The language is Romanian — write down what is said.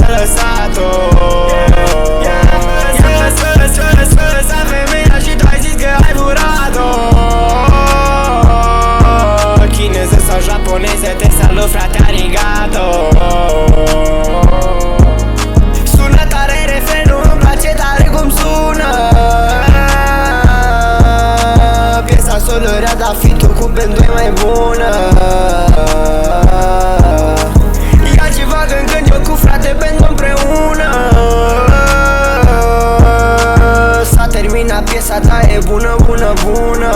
s-a lăsat-o. Să femeia și tu ai zis că ai furat-o. Chineză sau japoneză, te salut frate, arigato. Sună tare refrenul, îmi place tare cum sună. Piesa solorea, dar fitul cu band-ul e mai bună. Ia ce fac când eu cu frate band împreună. S-a terminat piesa, dar e bună, bună, bună.